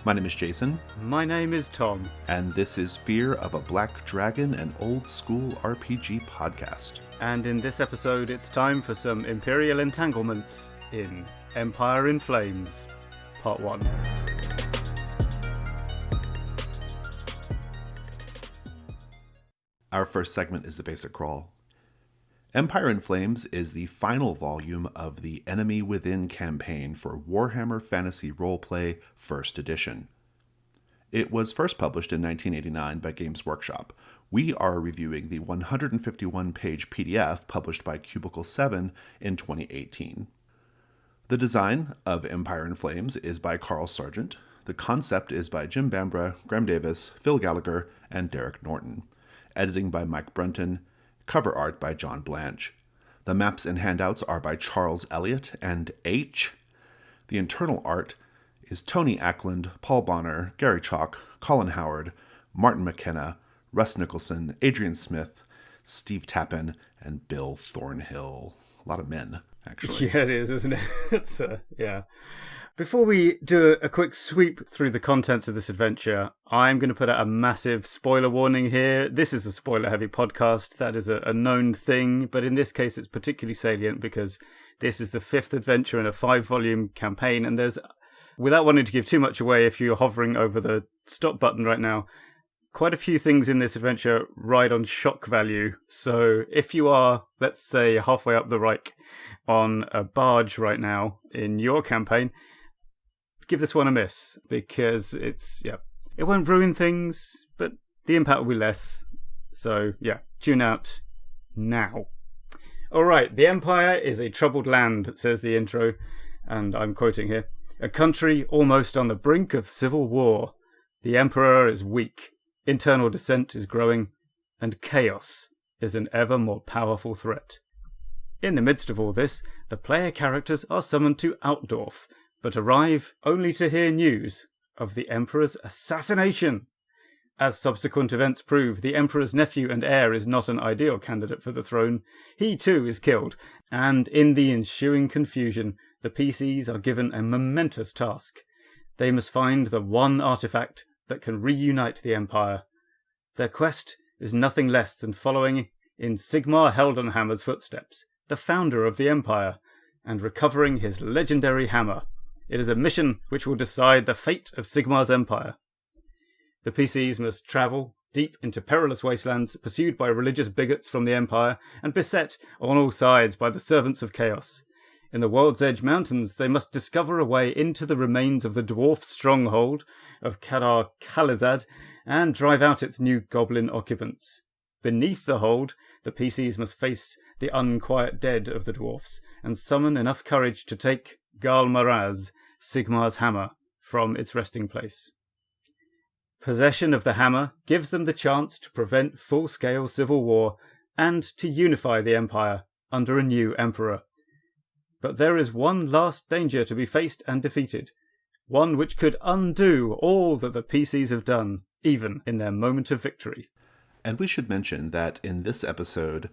My name is Jason. My name is Tom. And this is Fear of a Black Dragon, an old school RPG podcast. And in this episode, it's time for some Imperial entanglements in Empire in Flames, Part 1. Our first segment is the basic crawl. Empire in Flames is the final volume of the Enemy Within campaign for Warhammer Fantasy Roleplay 1st Edition. It was first published in 1989 by Games Workshop. We are reviewing the 151-page PDF published by Cubicle 7 in 2018. The design of Empire in Flames is by Carl Sargent. The concept is by Jim Bambra, Graham Davis, Phil Gallagher, and Derek Norton. Editing by Mike Brunton. Cover art by John Blanche. The maps and handouts are by Charles Elliott and H. The internal art is Tony Ackland, Paul Bonner, Gary Chalk, Colin Howard, Martin McKenna, Russ Nicholson, Adrian Smith, Steve Tappan, and Bill Thornhill. A lot of men, actually. Yeah, it is, isn't it? It's, yeah. Before we do a quick sweep through the contents of this adventure, I'm going to put out a massive spoiler warning here. This is a spoiler-heavy podcast. That is a known thing, but in this case it's particularly salient because this is the 5th adventure in a 5-volume campaign, and there's, without wanting to give too much away, if you're hovering over the stop button right now, quite a few things in this adventure ride on shock value. So if you are, let's say, halfway up the Reich on a barge right now in your campaign, give this one a miss, because it won't ruin things, but the impact will be less. So yeah, tune out now. Alright, the Empire is a troubled land, says the intro, and I'm quoting here. A country almost on the brink of civil war. The Emperor is weak, internal dissent is growing, and chaos is an ever more powerful threat. In the midst of all this, the player characters are summoned to Altdorf, but arrive only to hear news of the Emperor's assassination. As subsequent events prove, the Emperor's nephew and heir is not an ideal candidate for the throne. He too is killed, and in the ensuing confusion, the PCs are given a momentous task. They must find the one artifact that can reunite the Empire. Their quest is nothing less than following in Sigmar Heldenhammer's footsteps, the founder of the Empire, and recovering his legendary hammer. It is a mission which will decide the fate of Sigmar's empire. The PCs must travel deep into perilous wastelands, pursued by religious bigots from the Empire, and beset on all sides by the servants of chaos. In the World's Edge Mountains, they must discover a way into the remains of the dwarf stronghold of Kadar Khalizad, and drive out its new goblin occupants. Beneath the hold, the PCs must face the unquiet dead of the dwarfs, and summon enough courage to take Gal Maraz, Sigmar's hammer, from its resting place. Possession of the hammer gives them the chance to prevent full-scale civil war and to unify the Empire under a new emperor. But there is one last danger to be faced and defeated, one which could undo all that the PCs have done, even in their moment of victory. And we should mention that in this episode,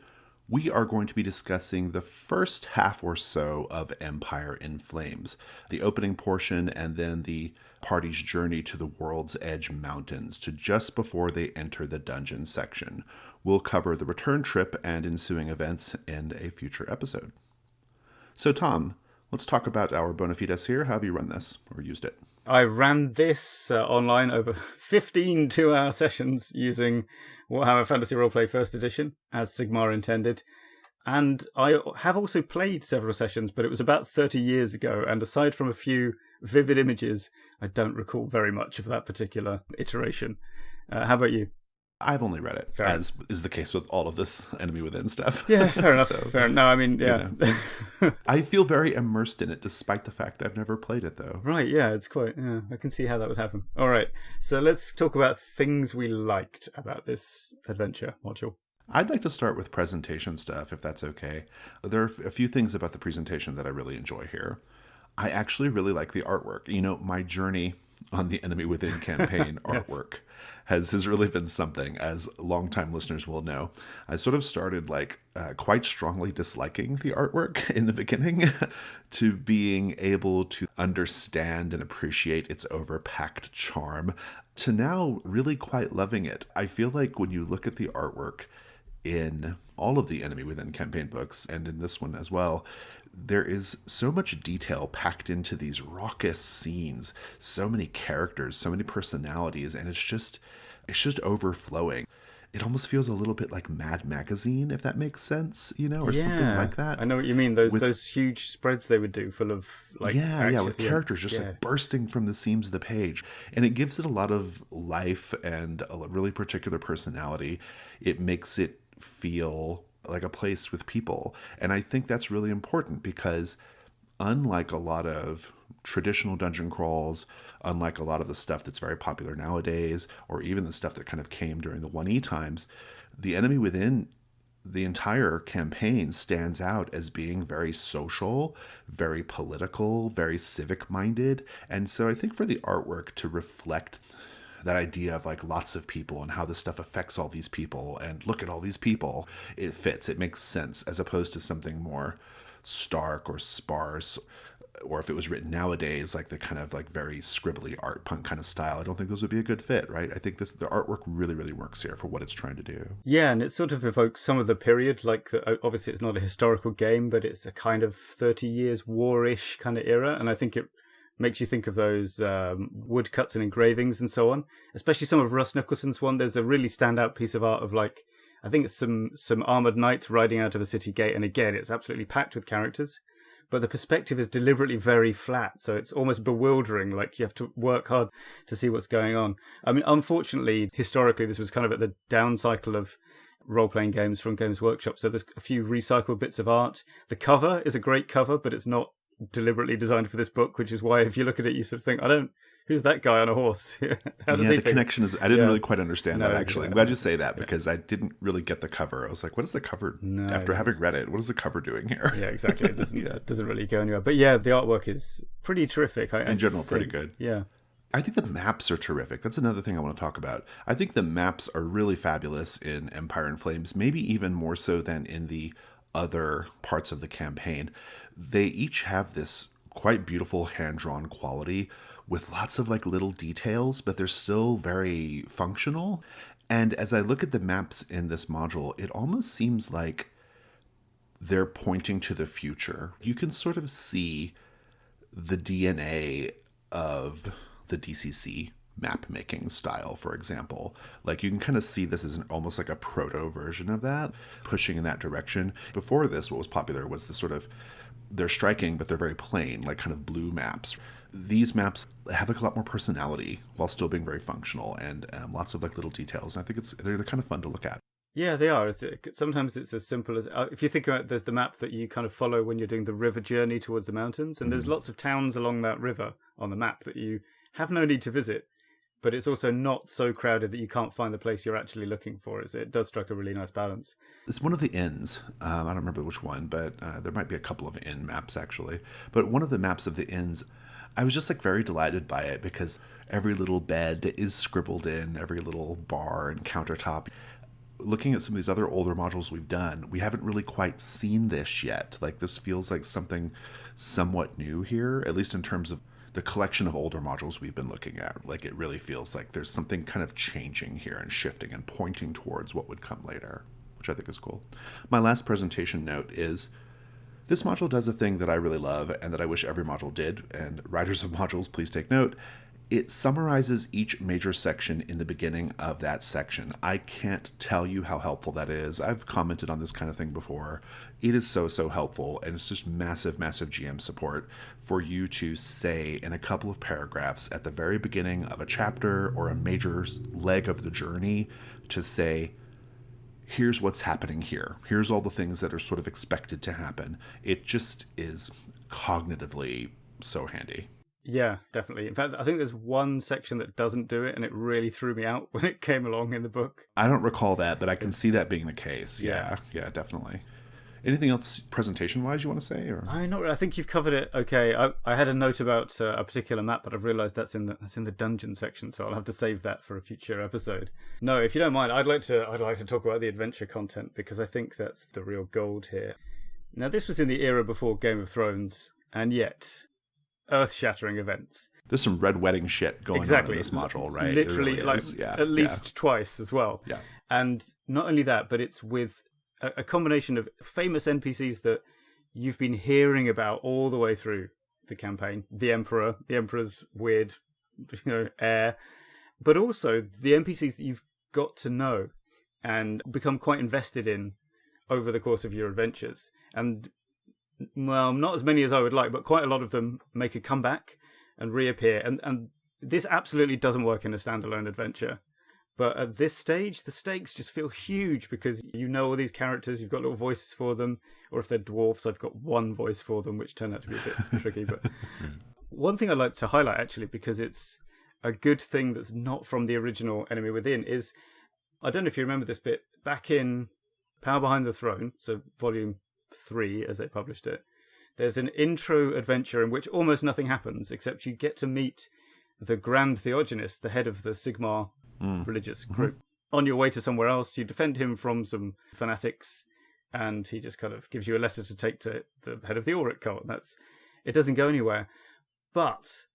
we are going to be discussing the first half or so of Empire in Flames, the opening portion and then the party's journey to the World's Edge Mountains to just before they enter the dungeon section. We'll cover the return trip and ensuing events in a future episode. So Tom, let's talk about our bona fides here. How have you run this or used it? I ran this online over 15 two-hour sessions using Warhammer Fantasy Roleplay 1st Edition, as Sigmar intended. And I have also played several sessions, but it was about 30 years ago, and aside from a few vivid images, I don't recall very much of that particular iteration. How about you? I've only read it, as is the case with all of this Enemy Within stuff. Yeah, fair enough. Fair enough. No, I mean, yeah. You know. I feel very immersed in it, despite the fact I've never played it, though. Right, yeah, it's quite, yeah, I can see how that would happen. All right, so let's talk about things we liked about this adventure module. I'd like to start with presentation stuff, if that's okay. There are a few things about the presentation that I really enjoy here. I actually really like the artwork. You know, my journey on the Enemy Within campaign Yes. artwork has really been something, as longtime listeners will know. I sort of started quite strongly disliking the artwork in the beginning to being able to understand and appreciate its overpacked charm to now really quite loving it. I feel like when you look at the artwork in all of the Enemy Within campaign books, and in this one as well, there is so much detail packed into these raucous scenes, so many characters, so many personalities, and it's just overflowing. It almost feels a little bit like Mad Magazine, if that makes sense, or something like that. I know what you mean. Those huge spreads they would do full of with characters just bursting from the seams of the page. And it gives it a lot of life and a really particular personality. It makes it feel like a place with people. And I think that's really important because unlike a lot of traditional dungeon crawls, unlike a lot of the stuff that's very popular nowadays, or even the stuff that kind of came during the 1E times, the Enemy Within, the entire campaign stands out as being very social, very political, very civic-minded. And so I think for the artwork to reflect that idea of lots of people and how this stuff affects all these people and look at all these people, it fits, it makes sense, as opposed to something more stark or sparse, or if it was written nowadays, the kind of very scribbly art punk kind of style. I don't think those would be a good fit, right? I think the artwork really, really works here for what it's trying to do. Yeah, and it sort of evokes some of the period, obviously it's not a historical game, but it's a kind of 30 years war-ish kind of era, and I think it makes you think of those woodcuts and engravings and so on, especially some of Russ Nicholson's one. There's a really standout piece of art of I think it's some armored knights riding out of a city gate, and again, it's absolutely packed with characters, but the perspective is deliberately very flat, so it's almost bewildering, you have to work hard to see what's going on. I mean, unfortunately, historically, this was kind of at the down cycle of role-playing games from Games Workshop, so there's a few recycled bits of art. The cover is a great cover, but it's not deliberately designed for this book, which is why if you look at it, you sort of think, who's that guy on a horse? How does he the think? connection is, I didn't really quite understand that, actually. I'm glad you say that, because I didn't really get the cover. I was like, what is the cover? After having read it, what is the cover doing here? Yeah, exactly. It doesn't really go anywhere. But yeah, the artwork is pretty terrific. In general, pretty good. Yeah. I think the maps are terrific. That's another thing I want to talk about. I think the maps are really fabulous in Empire in Flames, maybe even more so than in the other parts of the campaign. They each have this quite beautiful hand-drawn quality with lots of little details, but they're still very functional. And as I look at the maps in this module, it almost seems like they're pointing to the future. You can sort of see the DNA of the DCC map making style, for example. You can kind of see this as almost like a proto version of that, pushing in that direction. Before this, what was popular was the sort of, they're striking, but they're very plain, kind of blue maps. These maps have a lot more personality while still being very functional, and lots of little details. And I think they're kind of fun to look at. Yeah, they are. Sometimes it's as simple as, if you think about it, there's the map that you kind of follow when you're doing the river journey towards the mountains, and there's lots of towns along that river on the map that you have no need to visit, but it's also not so crowded that you can't find the place you're actually looking for. It does strike a really nice balance. It's one of the inns. I don't remember which one, but there might be a couple of inn maps, actually. But one of the maps of the inns, I was just very delighted by it, because every little bed is scribbled in, every little bar and countertop. Looking at some of these other older modules we've done, we haven't really quite seen this yet. This feels like something somewhat new here, at least in terms of the collection of older modules we've been looking at. It really feels like there's something kind of changing here and shifting and pointing towards what would come later, which I think is cool. My last presentation note is, this module does a thing that I really love and that I wish every module did, and writers of modules, please take note. It summarizes each major section in the beginning of that section. I can't tell you how helpful that is. I've commented on this kind of thing before. It is so, so helpful, and it's just massive, massive GM support for you to say in a couple of paragraphs at the very beginning of a chapter or a major leg of the journey to say, here's what's happening here. Here's all the things that are sort of expected to happen. It just is cognitively so handy. Yeah, definitely. In fact, I think there's one section that doesn't do it, and it really threw me out when it came along in the book. I don't recall that, but I can see that being the case. Yeah, definitely. Anything else presentation-wise you want to say? Or Not really. I think you've covered it okay. I had a note about a particular map, but I've realised that's in the dungeon section, so I'll have to save that for a future episode. No, if you don't mind, I'd like to talk about the adventure content, because I think that's the real gold here. Now, this was in the era before Game of Thrones, and yet earth-shattering events. There's some red wedding shit going on in this module, right? Literally, really at least twice as well. Yeah. And not only that, but it's with a combination of famous NPCs that you've been hearing about all the way through the campaign. The Emperor's weird, heir, but also the NPCs that you've got to know and become quite invested in over the course of your adventures. And, well, not as many as I would like, but quite a lot of them make a comeback and reappear. And this absolutely doesn't work in a standalone adventure. But at this stage, the stakes just feel huge because you know all these characters, you've got little voices for them, or if they're dwarves, I've got one voice for them, which turned out to be a bit tricky. But one thing I'd like to highlight, actually, because it's a good thing that's not from the original Enemy Within, is, I don't know if you remember this bit, back in Power Behind the Throne, so Volume 3, as they published it, there's an intro adventure in which almost nothing happens, except you get to meet the Grand Theogonist, the head of the Sigmar religious group. On your way to somewhere else, you defend him from some fanatics, and he just kind of gives you a letter to take to the head of the Ulrich cult. It doesn't go anywhere. But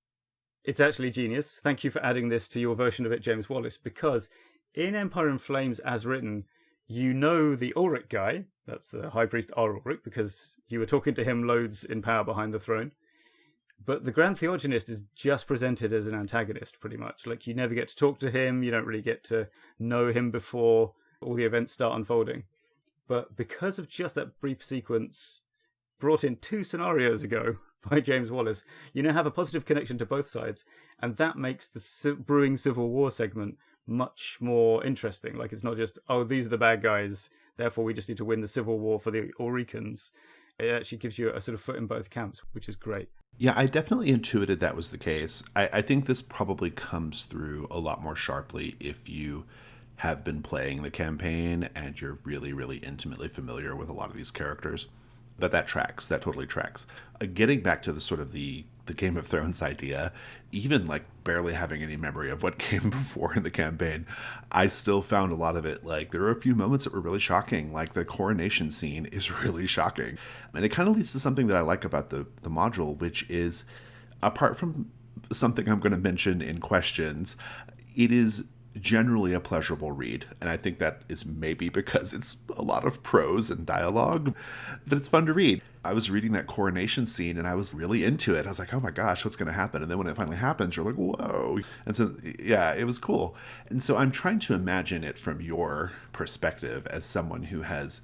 it's actually genius. Thank you for adding this to your version of it, James Wallace, because in Empire in Flames, as written, you know the Ulrich guy, that's the High Priest R. Ulrich, because you were talking to him loads in Power Behind the Throne. But the Grand Theogonist is just presented as an antagonist, pretty much. Like, you never get to talk to him, you don't really get to know him before all the events start unfolding. But because of just that brief sequence, brought in 2 scenarios ago by James Wallace, you now have a positive connection to both sides, and that makes the brewing civil war segment much more interesting. Like, it's not just, oh, these are the bad guys, therefore we just need to win the civil war for the Ulrichans. It actually gives you a sort of foot in both camps, which is great. Yeah, I definitely intuited that was the case. I think this probably comes through a lot more sharply if you have been playing the campaign and you're really, really intimately familiar with a lot of these characters. But that tracks. That totally tracks. Getting back to the sort of the Game of Thrones idea, even like barely having any memory of what came before in the campaign, I still found a lot of it, like, there were a few moments that were really shocking. Like, the coronation scene is really shocking. And it kind of leads to something that I like about the module, which is, apart from something I'm going to mention in questions, it is generally a pleasurable read, and I think that is maybe because it's a lot of prose and dialogue, but it's fun to read. I was reading that coronation scene and I was really into it. I was like, oh my gosh, what's going to happen? And then when it finally happens, you're like, whoa. And so, yeah, it was cool. And so I'm trying to imagine it from your perspective as someone who has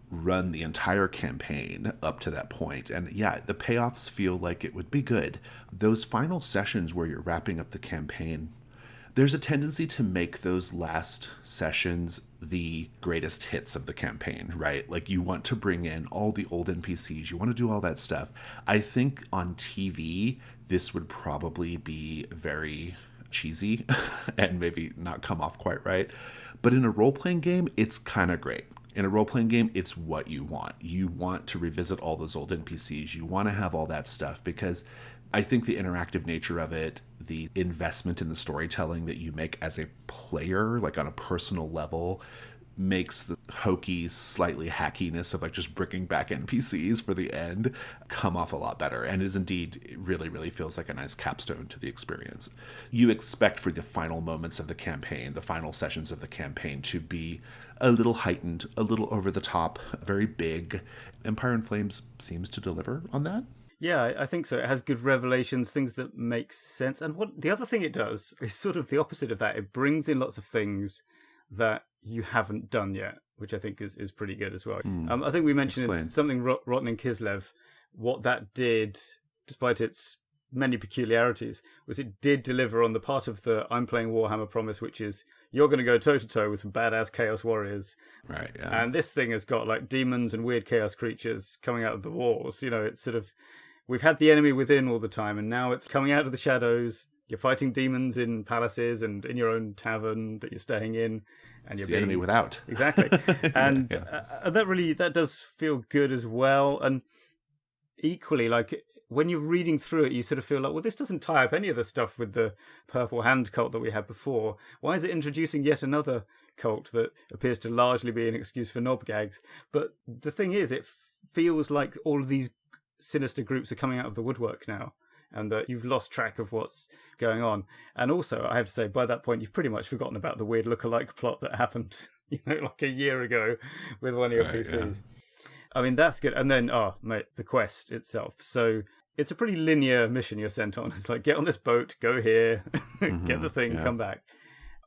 run the entire campaign up to that point. And yeah, the payoffs feel like it would be good. Those final sessions where you're wrapping up the campaign, there's a tendency to make those last sessions the greatest hits of the campaign, right? Like, you want to bring in all the old NPCs, you want to do all that stuff. I think on TV, this would probably be very cheesy and maybe not come off quite right. But in a role-playing game, it's kind of great. In a role-playing game, it's what you want. You want to revisit all those old NPCs. You want to have all that stuff because I think the interactive nature of it, the investment in the storytelling that you make as a player, like on a personal level, makes the hokey, slightly hackiness of like just bringing back NPCs for the end come off a lot better. And it really, really feels like a nice capstone to the experience. You expect for the final moments of the campaign, the final sessions of the campaign, to be a little heightened, a little over the top, very big. Empire in Flames seems to deliver on that. Yeah, I think so. It has good revelations, things that make sense. And what the other thing it does is sort of the opposite of that. It brings in lots of things that you haven't done yet, which I think is pretty good as well. I think we mentioned it's something rotten in Kislev. What that did, despite its many peculiarities, was it did deliver on the part of the I'm playing Warhammer promise, which is you're going to go toe-to-toe with some badass Chaos Warriors. Right, yeah. And this thing has got like demons and weird chaos creatures coming out of the walls. You know, it's sort of, we've had the enemy within all the time, and now it's coming out of the shadows. You're fighting demons in palaces and in your own tavern that you're staying in, and you're the enemy without. Exactly. And that does feel good as well. And equally, like, when you're reading through it, you sort of feel like, well, this doesn't tie up any of the stuff with the Purple Hand cult that we had before. Why is it introducing yet another cult that appears to largely be an excuse for knob gags? But the thing is, it feels like all of these sinister groups are coming out of the woodwork now, and that you've lost track of what's going on. And also, I have to say, by that point, you've pretty much forgotten about the weird lookalike plot that happened, like a year ago with one of your PCs. Yeah. I mean, that's good. And then, the quest itself. So it's a pretty linear mission you're sent on. It's like, get on this boat, go here, get the thing, come back.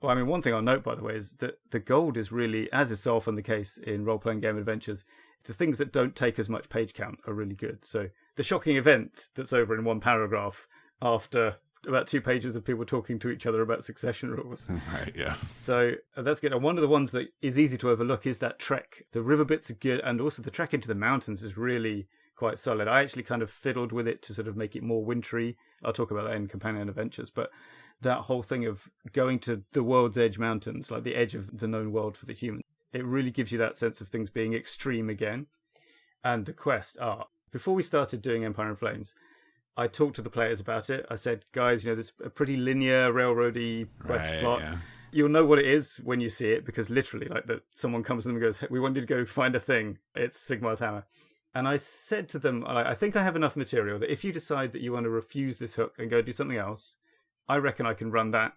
Well, I mean, one thing I'll note, by the way, is that the gold is really, as is so often the case in role-playing game adventures, the things that don't take as much page count are really good. So the shocking event that's over in one paragraph after about 2 pages of people talking to each other about succession rules. Right, yeah. So that's good. And one of the ones that is easy to overlook is that trek. The river bits are good, and also the trek into the mountains is really quite solid. I actually kind of fiddled with it to sort of make it more wintry. I'll talk about that in Companion Adventures, but that whole thing of going to the World's Edge Mountains, like the edge of the known world for the humans, it really gives you that sense of things being extreme again. And the quest before we started doing Empire in Flames, I talked to the players about it. I said, guys, this is a pretty linear railroady quest plot. Yeah. You'll know what it is when you see it, because literally, like, someone comes to them and goes, hey, we want you to go find a thing. It's Sigmar's hammer. And I said to them, I think I have enough material that if you decide that you want to refuse this hook and go do something else, I reckon I can run that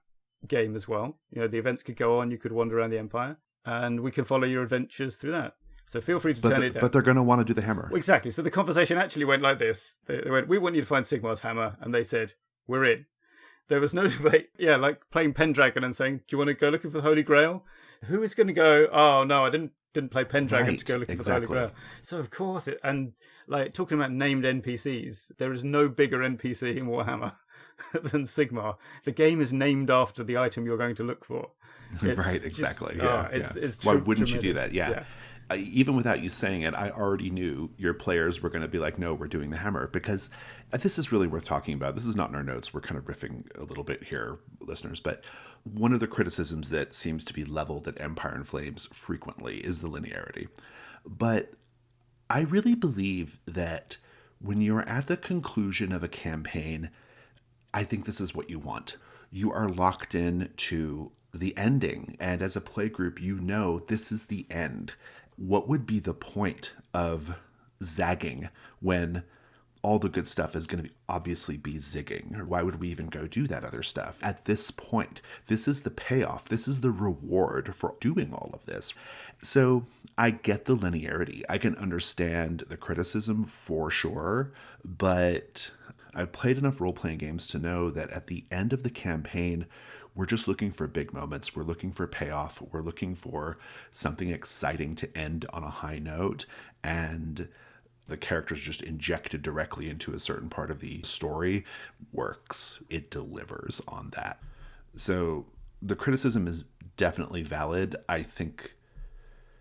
game as well. The events could go on, you could wander around the Empire, and we can follow your adventures through that. So feel free to turn it down. But they're going to want to do the hammer. Well, exactly. So the conversation actually went like this. They went, we want you to find Sigmar's hammer. And they said, we're in. There was no debate. Yeah, like playing Pendragon and saying, do you want to go looking for the Holy Grail? Who is going to go, oh, no, I didn't play Pendragon to go looking for the Holy Grail. So, of course, and like talking about named NPCs, there is no bigger NPC in Warhammer than Sigmar. The game is named after the item you're going to look for. Right, exactly. Why wouldn't you do that? Yeah. Even without you saying it, I already knew your players were going to be like, no, we're doing the hammer, because this is really worth talking about. This is not in our notes. We're kind of riffing a little bit here, listeners. But one of the criticisms that seems to be leveled at Empire in Flames frequently is the linearity. But I really believe that when you're at the conclusion of a campaign, I think this is what you want. You are locked in to the ending. And as a play group, this is the end. What would be the point of zagging when all the good stuff is going to obviously be zigging? Or why would we even go do that other stuff? At this point, this is the payoff. This is the reward for doing all of this. So I get the linearity. I can understand the criticism for sure, but I've played enough role-playing games to know that at the end of the campaign, we're just looking for big moments. We're looking for payoff. We're looking for something exciting to end on a high note. And the characters just injected directly into a certain part of the story works. It delivers on that. So the criticism is definitely valid. I think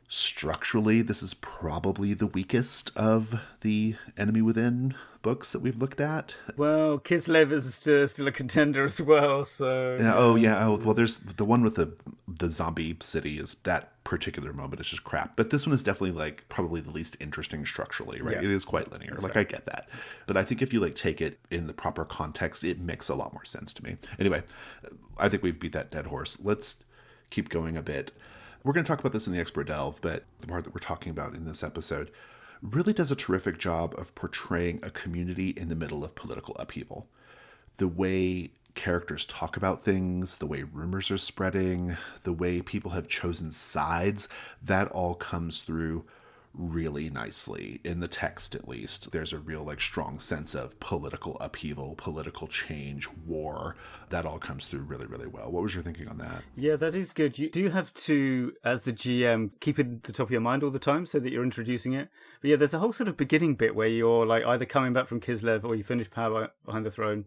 structurally, this is probably the weakest of the Enemy Within books that we've looked at. Well, Kislev is still a contender as well, so... Well, there's the one with the zombie city. Is that particular moment is just crap. But this one is definitely, like, probably the least interesting structurally, right? Yeah. It is quite linear. That's I get that. But I think if you, take it in the proper context, it makes a lot more sense to me. Anyway, I think we've beat that dead horse. Let's keep going a bit. We're going to talk about this in the Expert Delve, but the part that we're talking about in this episode really does a terrific job of portraying a community in the middle of political upheaval. The way characters talk about things, the way rumors are spreading, the way people have chosen sides, that all comes through really nicely in the text. At least there's a real strong sense of political upheaval, political change, war. That all comes through really, really well. What was your thinking on that? Yeah, that is good. You do have to, as the GM, keep it at the top of your mind all the time so that you're introducing it. But yeah, there's a whole sort of beginning bit where you're either coming back from Kislev or you finish Power Behind the Throne,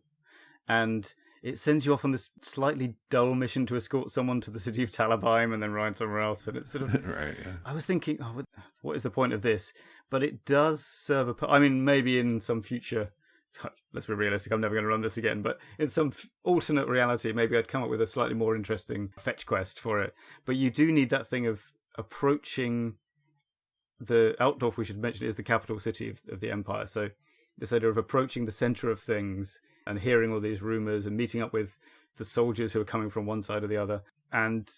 and it sends you off on this slightly dull mission to escort someone to the city of Talabheim and then ride somewhere else. And it's sort of... right, yeah. I was thinking, what is the point of this? But it does serve maybe in some future let's be realistic, I'm never going to run this again, but in some alternate reality, maybe I'd come up with a slightly more interesting fetch quest for it. But you do need that thing of approaching the Altdorf, we should mention, is the capital city of the Empire. So this idea of approaching the center of things and hearing all these rumors and meeting up with the soldiers who are coming from one side or the other. And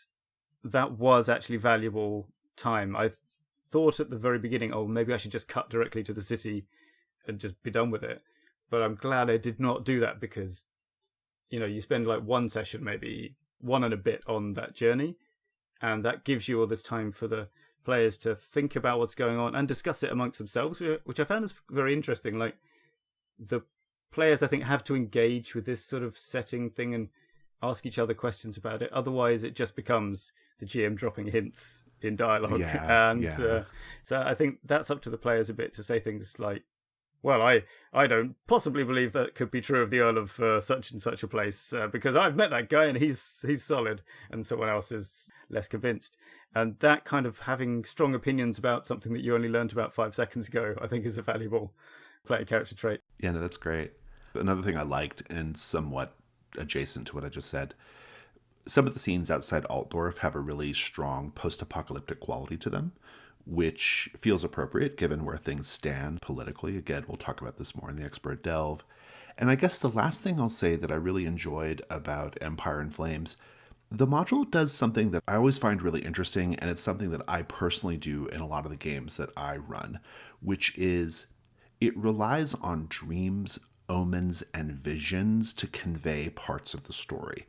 that was actually valuable time. I thought at the very beginning, oh, maybe I should just cut directly to the city and just be done with it. But I'm glad I did not do that, because, you know, you spend like one session, maybe one and a bit on that journey, and that gives you all this time for the players to think about what's going on and discuss it amongst themselves, which I found is very interesting. Like, the players, I think, have to engage with this sort of setting thing and ask each other questions about it. Otherwise, it just becomes the GM dropping hints in dialogue. So I think that's up to the players a bit to say things like, well, I don't possibly believe that could be true of the Earl of such and such a place, because I've met that guy and he's solid, and someone else is less convinced. And that kind of having strong opinions about something that you only learned about 5 seconds ago, I think is a valuable player character trait. Yeah, no, that's great. Another thing I liked, and somewhat adjacent to what I just said, some of the scenes outside Altdorf have a really strong post-apocalyptic quality to them, which feels appropriate given where things stand politically. Again, we'll talk about this more in the Expert Delve. And I guess the last thing I'll say that I really enjoyed about Empire in Flames, the module does something that I always find really interesting, and it's something that I personally do in a lot of the games that I run, which is it relies on dreams, omens, and visions to convey parts of the story.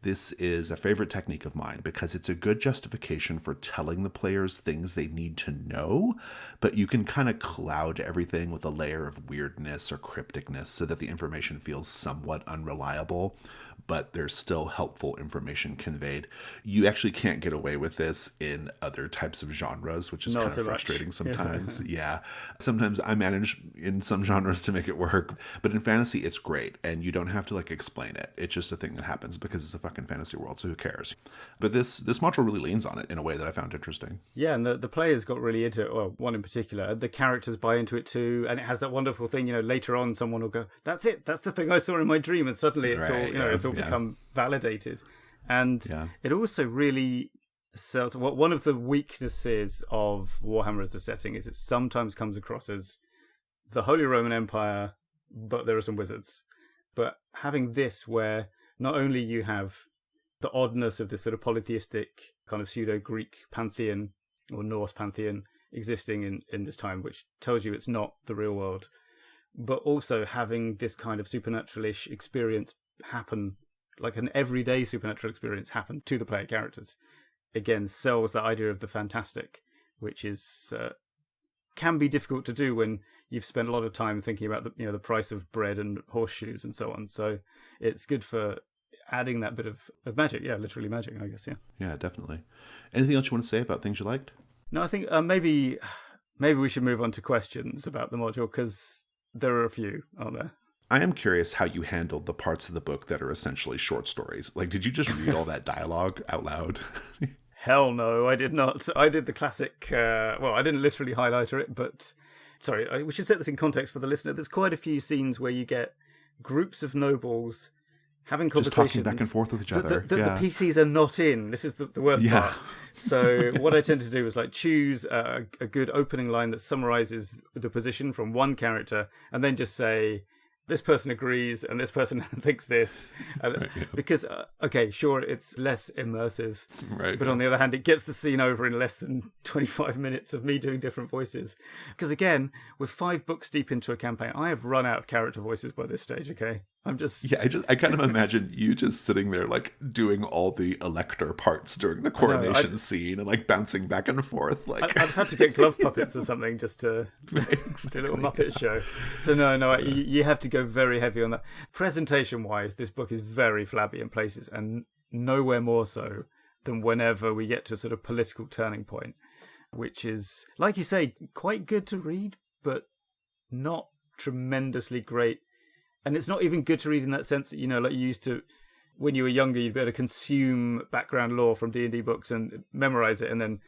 This is a favorite technique of mine because it's a good justification for telling the players things they need to know, but you can kind of cloud everything with a layer of weirdness or crypticness so that the information feels somewhat unreliable, but there's still helpful information conveyed. You actually can't get away with this in other types of genres, which is kind of frustrating sometimes. Yeah. Sometimes I manage in some genres to make it work, but in fantasy, it's great. And you don't have to like explain it. It's just a thing that happens because it's a fucking fantasy world. So who cares? But this module really leans on it in a way that I found interesting. Yeah. And the players got really into it. Well, one in particular, the characters buy into it too. And it has that wonderful thing, you know, later on, someone will go, that's it. That's the thing I saw in my dream. And suddenly it's all, you know, it's all become validated. And it also really sells. Well, one of the weaknesses of Warhammer as a setting is it sometimes comes across as the Holy Roman Empire, but there are some wizards. But having this where not only you have the oddness of this sort of polytheistic kind of pseudo-Greek pantheon or Norse pantheon existing in this time, which tells you it's not the real world, but also having this kind of supernatural-ish experience happen, like an everyday supernatural experience happen to the player characters, again sells that idea of the fantastic, which is can be difficult to do when you've spent a lot of time thinking about the price of bread and horseshoes and so on. So it's good for adding that bit of magic. Yeah, literally magic, I guess. Yeah, definitely. Anything else you want to say about things you liked? No, I think maybe we should move on to questions about the module, because there are a few, aren't there? I am curious how you handled the parts of the book that are essentially short stories. Like, did you just read all that dialogue out loud? Hell no, I did not. I did the classic, well, I didn't literally highlighter it, but, sorry, we should set this in context for the listener. There's quite a few scenes where you get groups of nobles having conversations. Just talking back and forth with each other. The PCs are not in. This is the worst part. So what I tend to do is like choose a good opening line that summarizes the position from one character, and then just say, this person agrees and this person thinks this. Because, okay, sure, it's less immersive. Right. But on the other hand, it gets the scene over in less than 25 minutes of me doing different voices. Because again, we're 5 books deep into a campaign. I have run out of character voices by this stage, okay? I'm just... Yeah, I kind of imagine you just sitting there, like, doing all the Elector parts during the coronation scene and, like, bouncing back and forth. Like, I'd have to get glove puppets or something just to do a little Muppet show. So, no, you have to go very heavy on that. Presentation-wise, this book is very flabby in places, and nowhere more so than whenever we get to a sort of political turning point, which is, like you say, quite good to read, but not tremendously great. And it's not even good to read in that sense that, you know, like you used to, when you were younger, you'd be able to consume background lore from D&D books and memorize it and then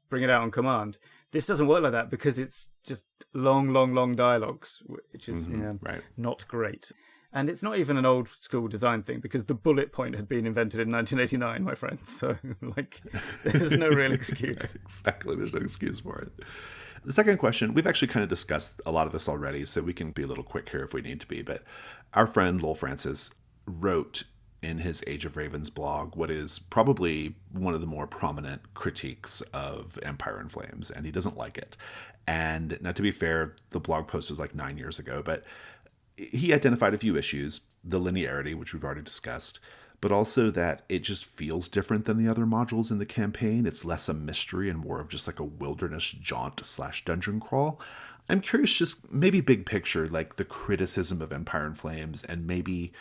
bring it out on command. This doesn't work like that because it's just long dialogues, which is right. not great. And it's not even an old school design thing because the bullet point had been invented in 1989, my friend. So, like, there's no real excuse. Exactly. There's no excuse for it. The second question, we've actually kind of discussed a lot of this already, so we can be a little quick here if we need to be. But our friend Lowell Francis wrote in his Age of Ravens blog what is probably one of the more prominent critiques of Empire in Flames, and he doesn't like it. And now, to be fair, the blog post was like 9 years ago, but he identified a few issues, the linearity, which we've already discussed, but also that it just feels different than the other modules in the campaign. It's less a mystery and more of just like a wilderness jaunt / dungeon crawl. I'm curious, just maybe big picture, like the criticism of Empire in Flames, and maybe,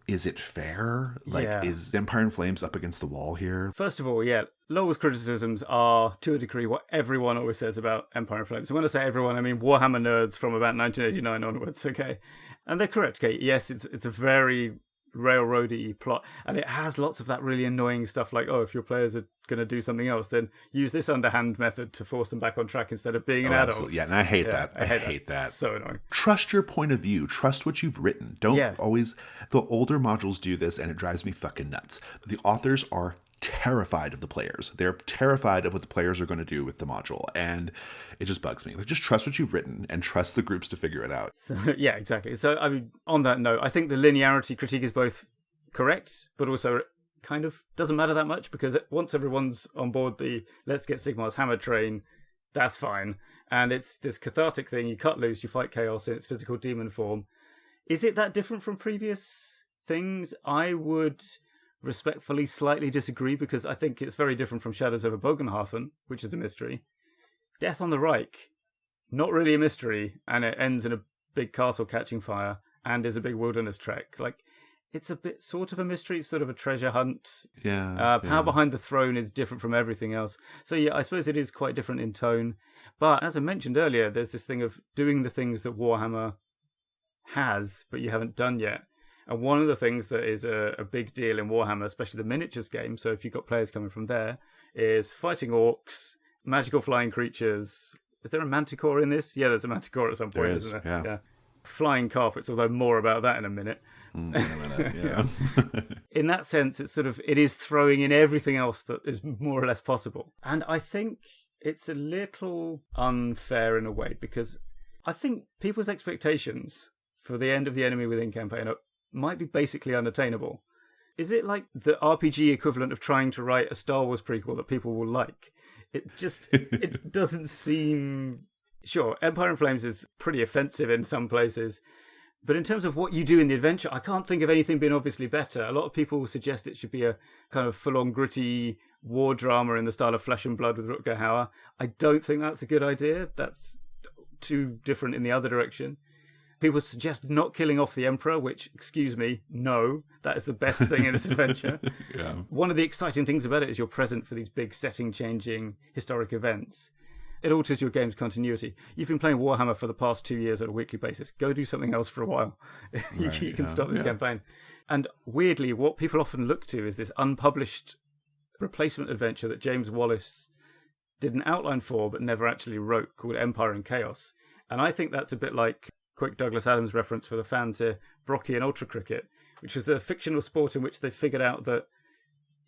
is it fair? Like, is Empire in Flames up against the wall here? First of all, Lowell's criticisms are, to a degree, what everyone always says about Empire in Flames. And when I say everyone, I mean Warhammer nerds from about 1989 onwards, okay? And they're correct, okay? Yes, it's a very railroady plot, and it has lots of that really annoying stuff like, if your players are going to do something else, then use this underhand method to force them back on track instead of being an adult. Absolutely. Yeah, and I hate that. I hate that. It's so annoying. Trust your point of view. Trust what you've written. Don't always... The older modules do this, and it drives me fucking nuts. The authors are terrified of the players. They're terrified of what the players are going to do with the module, and it just bugs me. Like, just trust what you've written and trust the groups to figure it out. So, yeah, exactly. So, I mean, on that note, I think the linearity critique is both correct, but also kind of doesn't matter that much, because once everyone's on board the let's get Sigmar's hammer train, that's fine. And it's this cathartic thing. You cut loose, you fight chaos in its physical demon form. Is it that different from previous things? I would respectfully slightly disagree, because I think it's very different from Shadows over Bogenhafen, which is a mystery. Death on the Reich, not really a mystery, and it ends in a big castle catching fire and is a big wilderness trek. Like, it's a bit sort of a mystery. It's sort of a treasure hunt. Power Behind the Throne is different from everything else. So yeah, I suppose it is quite different in tone. But as I mentioned earlier, there's this thing of doing the things that Warhammer has, but you haven't done yet. And one of the things that is a big deal in Warhammer, especially the miniatures game, so if you've got players coming from there, is fighting orcs, magical flying creatures. Is there a manticore in this? Yeah, there's a manticore at some point, isn't there? Yeah. Flying carpets, although more about that in a minute. Yeah. In that sense, it is throwing in everything else that is more or less possible. And I think it's a little unfair in a way, because I think people's expectations for the end of the Enemy Within campaign might be basically unattainable. Is it like the RPG equivalent of trying to write a Star Wars prequel that people will like? It doesn't seem... Sure, Empire in Flames is pretty offensive in some places, but in terms of what you do in the adventure, I can't think of anything being obviously better. A lot of people suggest it should be a kind of full-on gritty war drama in the style of Flesh and Blood with Rutger Hauer. I don't think that's a good idea. That's too different in the other direction. People suggest not killing off the Emperor, which, excuse me, no, that is the best thing in this adventure. Yeah. One of the exciting things about it is you're present for these big setting-changing historic events. It alters your game's continuity. You've been playing Warhammer for the past 2 years on a weekly basis. Go do something else for a while. You can stop this campaign. And weirdly, what people often look to is this unpublished replacement adventure that James Wallace did an outline for but never actually wrote, called Empire and Chaos. And I think that's a bit like, quick Douglas Adams reference for the fans here, Brocky and Ultra Cricket, which was a fictional sport in which they figured out that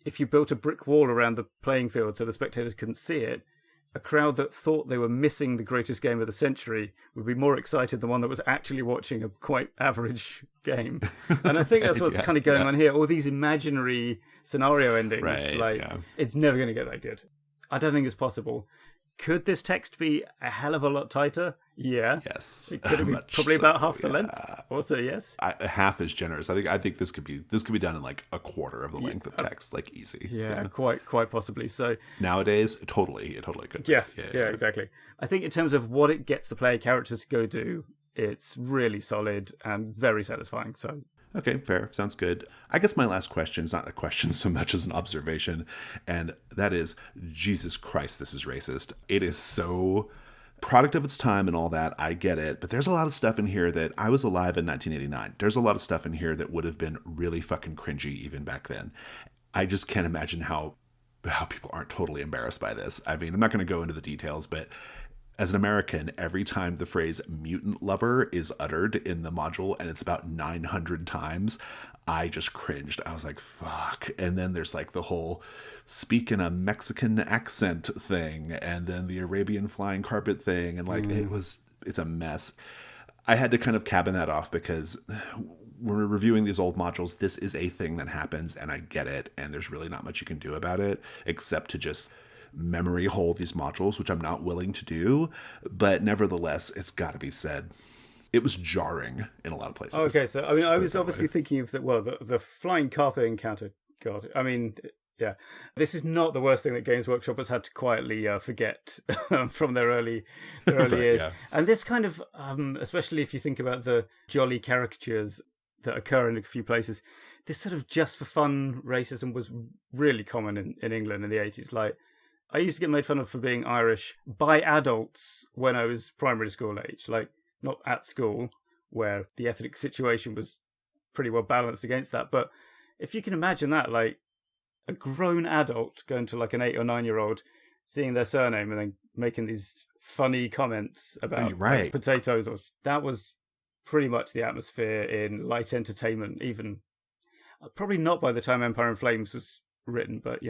if you built a brick wall around the playing field so the spectators couldn't see it, a crowd that thought they were missing the greatest game of the century would be more excited than one that was actually watching a quite average game. And I think that's what's kind of going on here. All these imaginary scenario endings. It's never going to get that good. I don't think it's possible. Could this text be a hell of a lot tighter? Yeah. Yes. It could be probably about half the length. Also, yes. Half is generous. I think this could be done in like a quarter of the length of text, like easy. Yeah, quite possibly. So nowadays, it totally could. Yeah, exactly. I think in terms of what it gets the player characters to go do, it's really solid and very satisfying. So. Okay, fair. Sounds good. I guess my last question is not a question so much as an observation, and that is, Jesus Christ, this is racist. It is so product of its time and all that. I get it, but there's a lot of stuff in here that I was alive in 1989. There's a lot of stuff in here that would have been really fucking cringy even back then. I just can't imagine how how people aren't totally embarrassed by this. I mean, I'm not going to go into the details, but as an American, every time the phrase mutant lover is uttered in the module, and it's about 900 times, I just cringed. I was like, fuck. And then there's like the whole speak in a Mexican accent thing, and then the Arabian flying carpet thing. And like, it's a mess. I had to kind of cabin that off because when we're reviewing these old modules, this is a thing that happens, and I get it. And there's really not much you can do about it except to just memory hole these modules, which I'm not willing to do, but nevertheless, it's got to be said. It was jarring in a lot of places. Okay, so I mean, I was obviously thinking of the flying carpet encounter. God, I mean, yeah, this is not the worst thing that Games Workshop has had to quietly forget from their early years. Yeah. And this kind of, especially if you think about the jolly caricatures that occur in a few places, this sort of just for fun racism was really common in England in the 80s. Like, I used to get made fun of for being Irish by adults when I was primary school age, like not at school where the ethnic situation was pretty well balanced against that. But if you can imagine that, like a grown adult going to like an 8 or 9-year-old, seeing their surname and then making these funny comments about like, potatoes, or that was pretty much the atmosphere in light entertainment, even probably not by the time Empire in Flames was written, but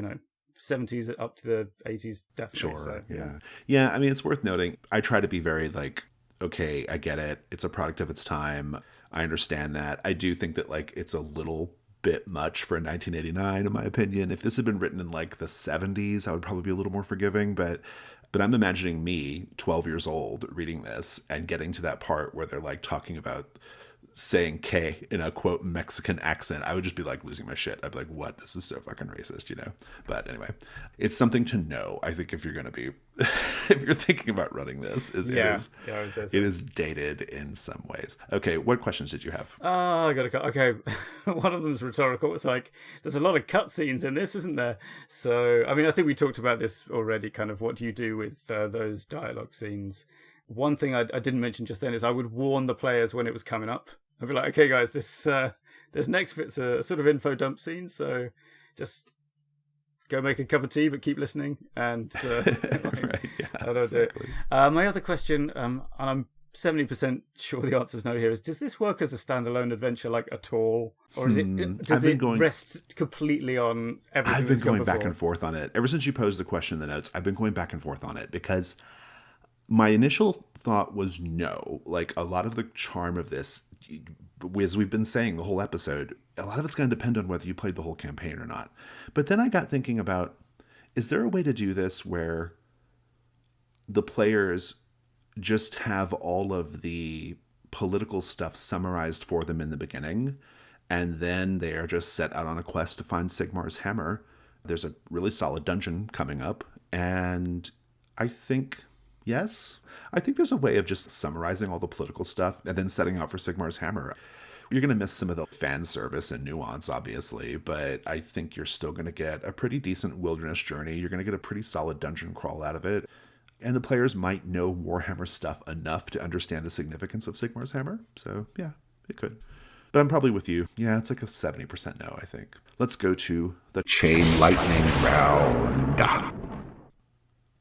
70s up to the 80s, definitely. Sure, so, yeah. I mean, it's worth noting. I try to be very like, okay, I get it. It's a product of its time. I understand that. I do think that like it's a little bit much for 1989, in my opinion. If this had been written in like the 70s, I would probably be a little more forgiving. But I'm imagining me, 12 years old, reading this and getting to that part where they're like talking about saying K in a quote Mexican accent. I would just be like losing my shit. I'd be like, what? This is so fucking racist, But anyway, it's something to know. I think if you're going to be, if you're thinking about running this, it is dated in some ways. Okay, what questions did you have? I got a okay. One of them is rhetorical. It's like there's a lot of cutscenes in this, isn't there? So I mean, I think we talked about this already. Kind of what do you do with those dialogue scenes? One thing I didn't mention just then is I would warn the players when it was coming up. I'd be like, okay, guys, this next bit's a sort of info dump scene, so just go make a cup of tea, but keep listening. And right, yeah, I don't exactly. do it. My other question, and I'm 70% sure the answer's no here, is does this work as a standalone adventure like at all? Or is does it rest completely on everything? I've been going back and forth on it. Ever since you posed the question in the notes, I've been going back and forth on it because my initial thought was no. Like, a lot of the charm of this, as we've been saying the whole episode, a lot of it's going to depend on whether you played the whole campaign or not. But then I got thinking about, is there a way to do this where the players just have all of the political stuff summarized for them in the beginning, and then they are just set out on a quest to find Sigmar's hammer? There's a really solid dungeon coming up, and I think there's a way of just summarizing all the political stuff and then setting out for Sigmar's hammer. You're going to miss some of the fan service and nuance, obviously, but I think you're still going to get a pretty decent wilderness journey. You're going to get a pretty solid dungeon crawl out of it. And the players might know Warhammer stuff enough to understand the significance of Sigmar's hammer. So, yeah, it could. But I'm probably with you. Yeah, it's like a 70% no, I think. Let's go to the Chain Lightning round.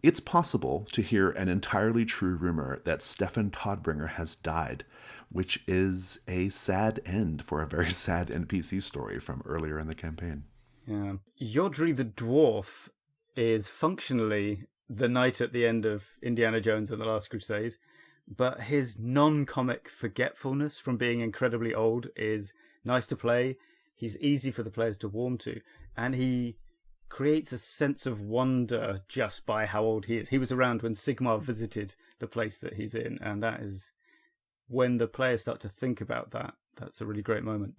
It's possible to hear an entirely true rumor that Stefan Todbringer has died, which is a sad end for a very sad NPC story from earlier in the campaign. Yeah. Yodri the Dwarf is functionally the knight at the end of Indiana Jones and the Last Crusade, but his non-comic forgetfulness from being incredibly old is nice to play. He's easy for the players to warm to, and he creates a sense of wonder just by how old he is. He was around when Sigmar visited the place that he's in, and that is when the players start to think about that. That's a really great moment.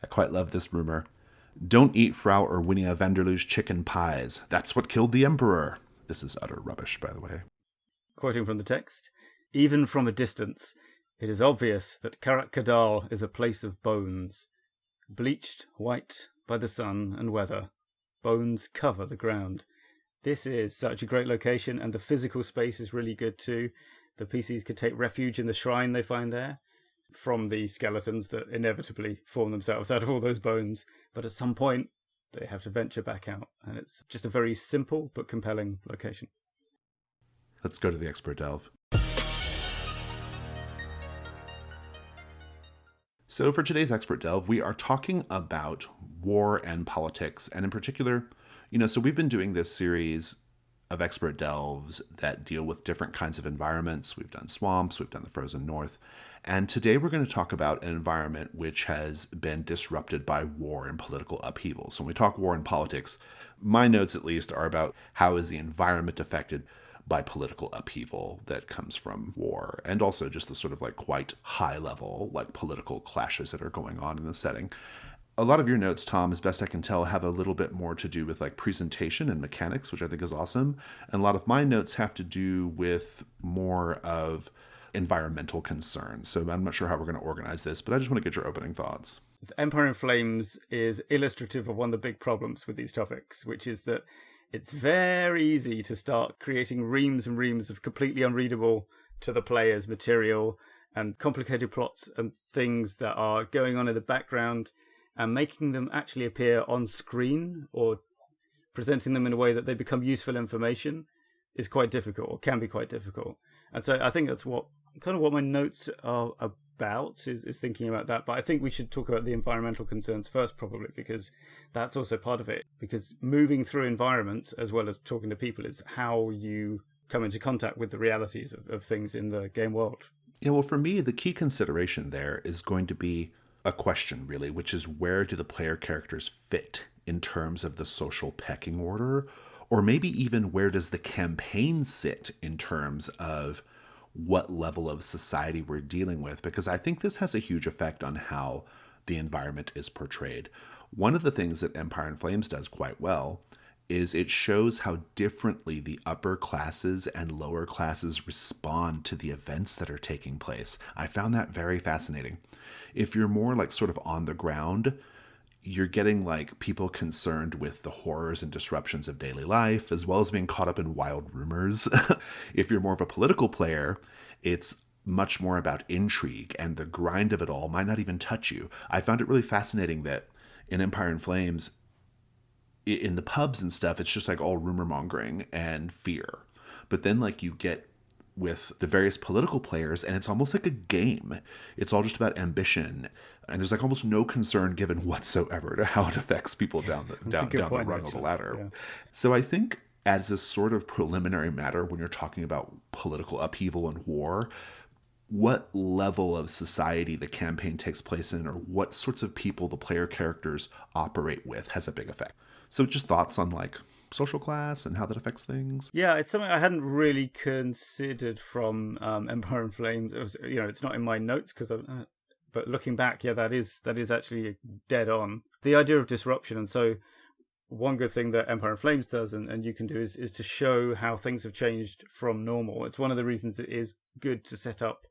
I quite love this rumor. Don't eat Frau Erwinia Vanderloo's chicken pies. That's what killed the Emperor. This is utter rubbish, by the way. Quoting from the text, even from a distance, it is obvious that Karak Kadal is a place of bones. Bleached white by the sun and weather, bones cover the ground. This is such a great location, and the physical space is really good too. The PCs could take refuge in the shrine they find there from the skeletons that inevitably form themselves out of all those bones. But at some point, they have to venture back out. And it's just a very simple but compelling location. Let's go to the expert delve. So for today's expert delve, we are talking about war and politics. And in particular, so we've been doing this series of expert delves that deal with different kinds of environments. We've done swamps, we've done the frozen north. And today we're going to talk about an environment which has been disrupted by war and political upheaval. So when we talk war and politics, my notes at least are about how is the environment affected by political upheaval that comes from war, and also just the sort of like quite high level like political clashes that are going on in the setting. A lot of your notes, Tom, as best I can tell, have a little bit more to do with like presentation and mechanics, which I think is awesome. And a lot of my notes have to do with more of environmental concerns. So I'm not sure how we're going to organize this, but I just want to get your opening thoughts. Empire in Flames is illustrative of one of the big problems with these topics, which is that it's very easy to start creating reams and reams of completely unreadable to the players material and complicated plots and things that are going on in the background, and making them actually appear on screen or presenting them in a way that they become useful information is quite difficult, or can be quite difficult. And so I think that's what my notes are about, is thinking about that. But I think we should talk about the environmental concerns first, probably, because that's also part of it. Because moving through environments as well as talking to people is how you come into contact with the realities of things in the game world. Yeah, well, for me, the key consideration there is going to be a question, really, which is where do the player characters fit in terms of the social pecking order? Or maybe even where does the campaign sit in terms of what level of society we're dealing with? Because I think this has a huge effect on how the environment is portrayed. One of the things that Empire in Flames does quite well is it shows how differently the upper classes and lower classes respond to the events that are taking place. I found that very fascinating. If you're more like sort of on the ground, you're getting like people concerned with the horrors and disruptions of daily life, as well as being caught up in wild rumors. If you're more of a political player, it's much more about intrigue, and the grind of it all might not even touch you. I found it really fascinating that in Empire in Flames, in the pubs and stuff, it's just like all rumor mongering and fear. But then like you get with the various political players, and it's almost like a game. It's all just about ambition, and there's like almost no concern given whatsoever to how it affects people down the rung of the ladder. Yeah. So I think as a sort of preliminary matter, when you're talking about political upheaval and war, what level of society the campaign takes place in, or what sorts of people the player characters operate with, has a big effect. So just thoughts on like social class and how that affects things. Yeah, it's something I hadn't really considered from Empire in Flames. It's not in my notes but looking back, yeah, that is actually dead on. The idea of disruption. And so one good thing that Empire in Flames does, and you can do, is to show how things have changed from normal. It's one of the reasons it is good to set up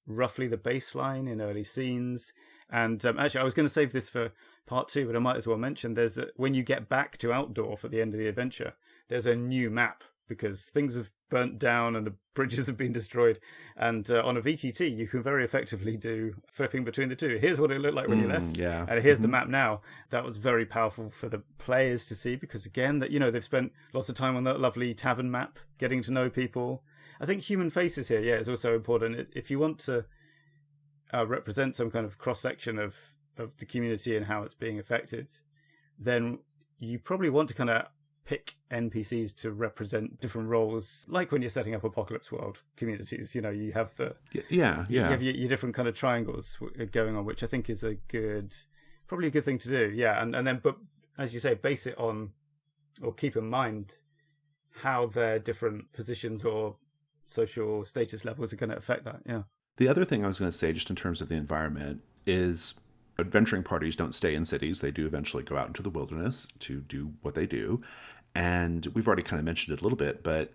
roughly the baseline in early scenes. And actually, I was going to save this for part 2, but I might as well mention when you get back to Outdoor for the end of the adventure, there's a new map because things have burnt down and the bridges have been destroyed. And on a VTT, you can very effectively do flipping between the two. Here's what it looked like when you left, yeah. And here's the map now. That was very powerful for the players to see because, again, they've spent lots of time on that lovely tavern map, getting to know people. I think human faces here, is also important. If you want to represent some kind of cross-section of the community and how it's being affected, then you probably want to kind of pick NPCs to represent different roles, like when you're setting up Apocalypse World communities. You have you have your different kind of triangles going on, which I think is probably a good thing to do. Yeah, and then, but as you say, base it on, or keep in mind how their different positions or social status levels are going to affect that. Yeah. The other thing I was going to say, just in terms of the environment, is adventuring parties don't stay in cities. They do eventually go out into the wilderness to do what they do. And we've already kind of mentioned it a little bit, but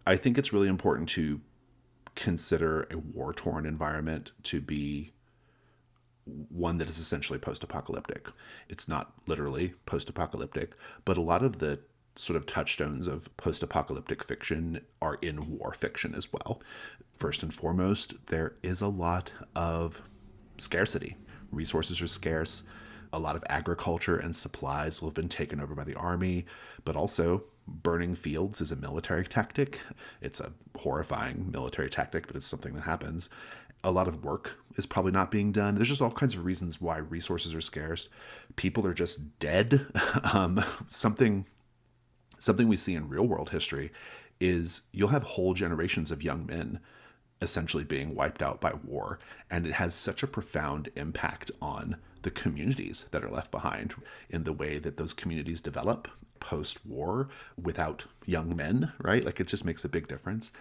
I think it's really important to consider a war-torn environment to be one that is essentially post-apocalyptic. It's not literally post-apocalyptic, but a lot of the sort of touchstones of post-apocalyptic fiction are in war fiction as well. First and foremost, there is a lot of scarcity. Resources are scarce. A lot of agriculture and supplies will have been taken over by the army, but also burning fields is a military tactic. It's a horrifying military tactic, but it's something that happens. A lot of work is probably not being done. There's just all kinds of reasons why resources are scarce. People are just dead. Something we see in real world history is you'll have whole generations of young men essentially being wiped out by war. And it has such a profound impact on the communities that are left behind in the way that those communities develop post-war without young men, right? Like, it just makes a big difference.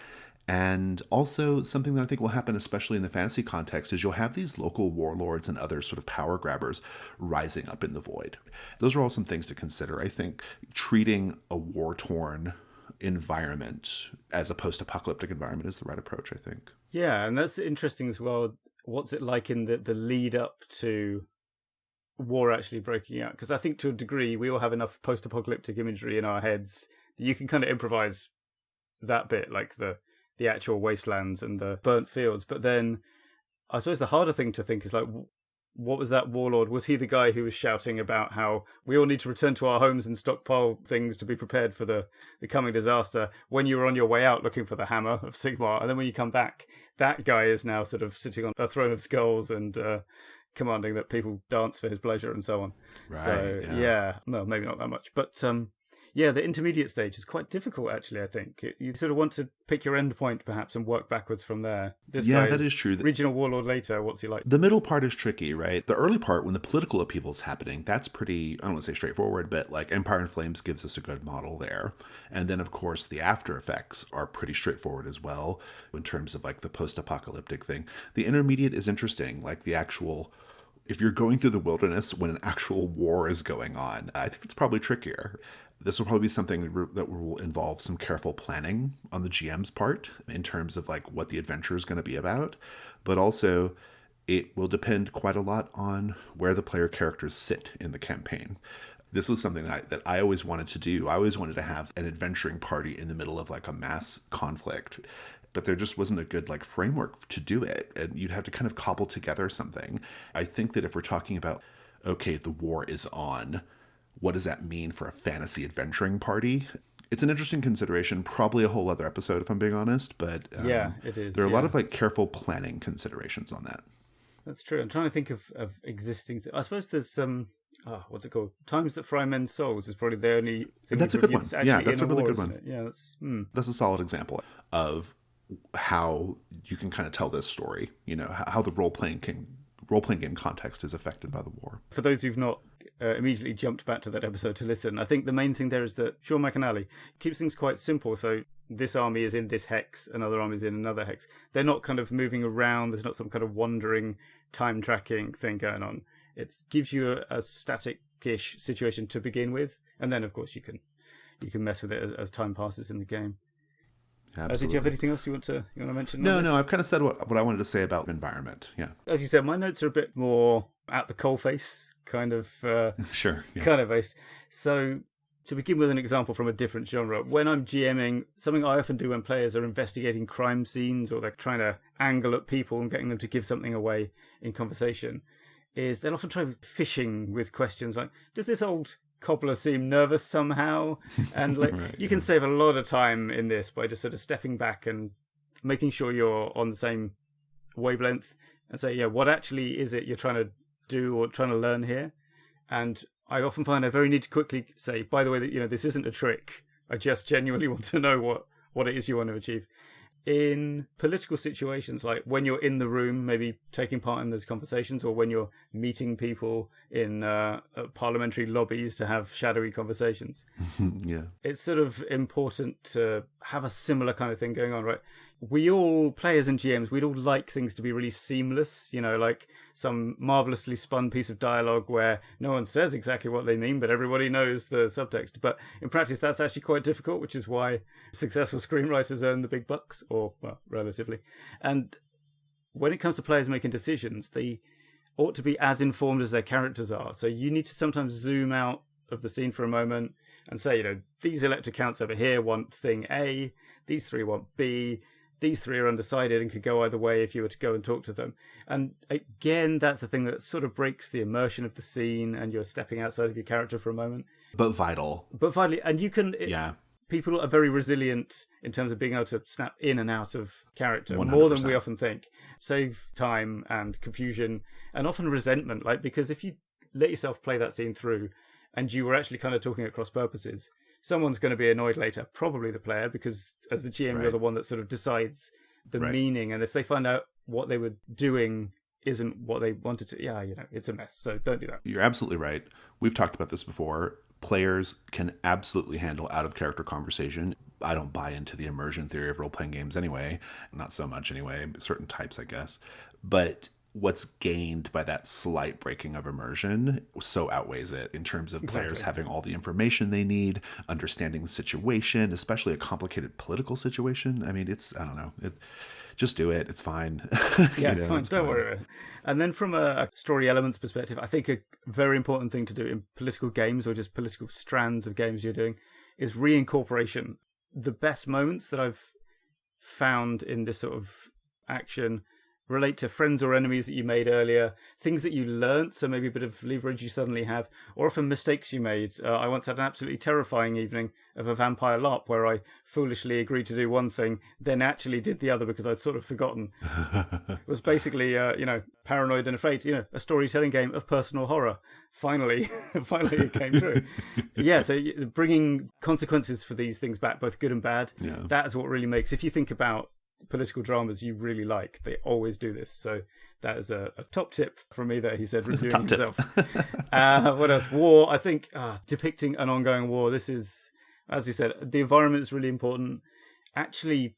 And also something that I think will happen, especially in the fantasy context, is you'll have these local warlords and other sort of power grabbers rising up in the void. Those are all some things to consider. I think treating a war-torn environment as a post-apocalyptic environment is the right approach, I think. Yeah, and that's interesting as well. What's it like in the lead up to war actually breaking out? Because I think to a degree we all have enough post-apocalyptic imagery in our heads that you can kind of improvise that bit, like the actual wastelands and the burnt fields. But then I suppose the harder thing to think is, like, what was that warlord? Was he the guy who was shouting about how we all need to return to our homes and stockpile things to be prepared for the coming disaster when you were on your way out looking for the hammer of Sigmar? And then when you come back, that guy is now sort of sitting on a throne of skulls and commanding that people dance for his pleasure and so on. Right, so, well, maybe not that much. But the intermediate stage is quite difficult, actually, I think. You sort of want to pick your end point, perhaps, and work backwards from there. That is true. Regional warlord later, what's he like? The middle part is tricky, right? The early part, when the political upheaval is happening, that's pretty, I don't want to say straightforward, but like Empire in Flames gives us a good model there. And then, of course, the after effects are pretty straightforward as well, in terms of like the post-apocalyptic thing. The intermediate is interesting, like the actual... If you're going through the wilderness when an actual war is going on, I think it's probably trickier. This will probably be something that will involve some careful planning on the GM's part in terms of like what the adventure is going to be about. But also, it will depend quite a lot on where the player characters sit in the campaign. This was something that I always wanted to do. I always wanted to have an adventuring party in the middle of like a mass conflict. But there just wasn't a good like framework to do it. And you'd have to kind of cobble together something. I think that if we're talking about, okay, the war is on, what does that mean for a fantasy adventuring party? It's an interesting consideration, probably a whole other episode if I'm being honest, but it is. There are a lot of like careful planning considerations on that. That's true. I'm trying to think of existing... I suppose there's some... what's it called? Times That Fry Men's Souls is probably the only thing that's a good one. Yeah, that's a really good one. Yeah, that's a solid example of how you can kind of tell this story, you know, how the role-playing game context is affected by the war. For those who've not immediately jumped back to that episode to listen, I think the main thing there is that Sean McAnally keeps things quite simple. So this army is in this hex, another army is in another hex. They're not kind of moving around. There's not some kind of wandering time tracking thing going on. It gives you a static-ish situation to begin with, and then of course you can mess with it as time passes in the game. Did you have anything else you want to mention? No, I've kind of said what I wanted to say about environment. Yeah. As you said, my notes are a bit more at the coalface kind of sure, yeah. kind of based. So to begin with an example from a different genre, when I'm GMing, something I often do when players are investigating crime scenes or they're trying to angle at people and getting them to give something away in conversation, is they'll often try fishing with questions like, does this old cobbler seem nervous somehow? And like you can save a lot of time in this by just sort of stepping back and making sure you're on the same wavelength and say, what actually is it you're trying to do or trying to learn here? And I often find I very need to quickly say, by the way, that this isn't a trick. I just genuinely want to know what it is you want to achieve. In political situations, like when you're in the room, maybe taking part in those conversations, or when you're meeting people in parliamentary lobbies to have shadowy conversations, it's sort of important to have a similar kind of thing going on, right? We all, players and GMs, we'd all like things to be really seamless, like some marvelously spun piece of dialogue where no one says exactly what they mean, but everybody knows the subtext. But in practice, that's actually quite difficult, which is why successful screenwriters earn the big bucks, or, well, relatively. And when it comes to players making decisions, they ought to be as informed as their characters are. So you need to sometimes zoom out of the scene for a moment and say, these elector counts over here want thing A, these three want B, these three are undecided and could go either way if you were to go and talk to them. And again, that's the thing that sort of breaks the immersion of the scene, and you're stepping outside of your character for a moment. But vital. But vitally, and you can... Yeah. People are very resilient in terms of being able to snap in and out of character 100%. More than we often think. Save time and confusion and often resentment. Like, because if you let yourself play that scene through and you were actually kind of talking at cross purposes, someone's going to be annoyed later, probably the player, because as the GM, you're the one that sort of decides the meaning. And if they find out what they were doing isn't what they wanted to, it's a mess. So don't do that. You're absolutely right. We've talked about this before. Players can absolutely handle out-of-character conversation. I don't buy into the immersion theory of role-playing games anyway. Not so much anyway. Certain types, I guess. But what's gained by that slight breaking of immersion so outweighs it in terms of players having all the information they need, understanding the situation, especially a complicated political situation. I mean, I don't know. Just do it. It's fine. Yeah, it's fine. Don't worry about it. And then from a story elements perspective, I think a very important thing to do in political games or just political strands of games you're doing is reincorporation. The best moments that I've found in this sort of action relate to friends or enemies that you made earlier, things that you learnt, so maybe a bit of leverage you suddenly have, or often mistakes you made. I once had an absolutely terrifying evening of a vampire LARP where I foolishly agreed to do one thing, then actually did the other because I'd sort of forgotten. It was basically, Paranoid and Afraid, a storytelling game of personal horror. Finally it came true. Yeah, so bringing consequences for these things back, both good and bad, that is what really makes, if you think about political dramas you really like, they always do this. So that is a top tip from me there, he said, reviewing himself. What else? War. I think depicting an ongoing war, this is, as you said, the environment is really important. Actually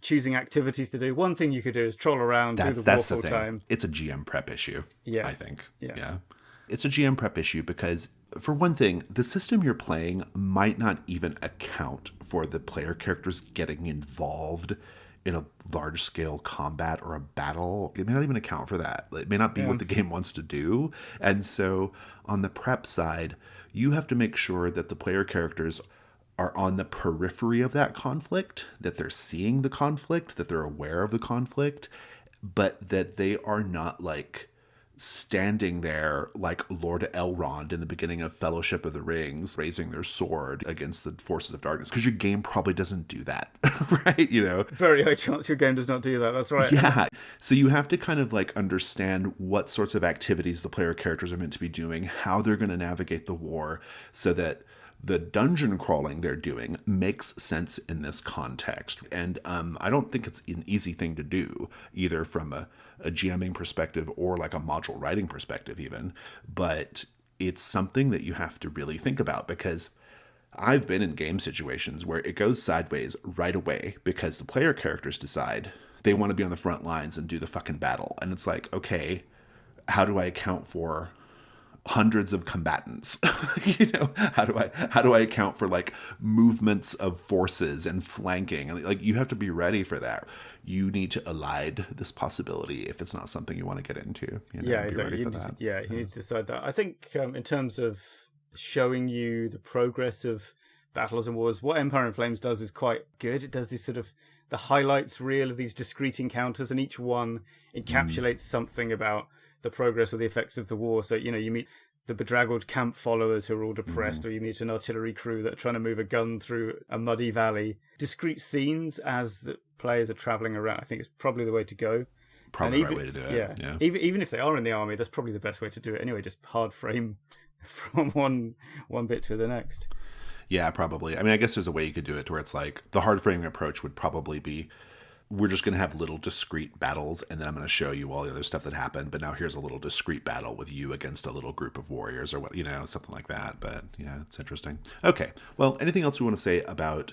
choosing activities to do. One thing you could do is troll around, do the war full time. It's a GM prep issue, I think. Yeah. It's a GM prep issue because, for one thing, the system you're playing might not even account for the player characters getting involved in a large-scale combat or a battle. It may not even account for that. It may not be what the game wants to do. And so, on the prep side, you have to make sure that the player characters are on the periphery of that conflict, that they're seeing the conflict, that they're aware of the conflict, but that they are not, standing there like Lord Elrond in the beginning of Fellowship of the Rings, raising their sword against the forces of darkness, because your game probably doesn't do that, right? Very high chance your game does not do that. That's right. Yeah. So you have to kind of understand what sorts of activities the player characters are meant to be doing, how they're going to navigate the war, so that the dungeon crawling they're doing makes sense in this context. And I don't think it's an easy thing to do, either from a GMing perspective or a module writing perspective even. But it's something that you have to really think about, because I've been in game situations where it goes sideways right away because the player characters decide they want to be on the front lines and do the fucking battle. And it's okay, how do I account for hundreds of combatants? How do I account for movements of forces and flanking? And you have to be ready for that. You need to elide this possibility if it's not something you want to get into. Exactly. You need to decide that. I think in terms of showing you the progress of battles and wars, what Empire in Flames does is quite good. It does this sort of the highlights reel of these discrete encounters, and each one encapsulates something about the progress or the effects of the war. So, you meet the bedraggled camp followers who are all depressed, or you meet an artillery crew that are trying to move a gun through a muddy valley. Discrete scenes as the players are travelling around, I think it's probably the way to go. Probably the right way to do it. Yeah. Even if they are in the army, that's probably the best way to do it anyway, just hard frame from one bit to the next. Yeah, probably. I mean, I guess there's a way you could do it where it's the hard framing approach would probably be, we're just going to have little discrete battles, and then I'm going to show you all the other stuff that happened, but now here's a little discrete battle with you against a little group of warriors, or what, something like that. But yeah, it's interesting. Okay, well, anything else we want to say about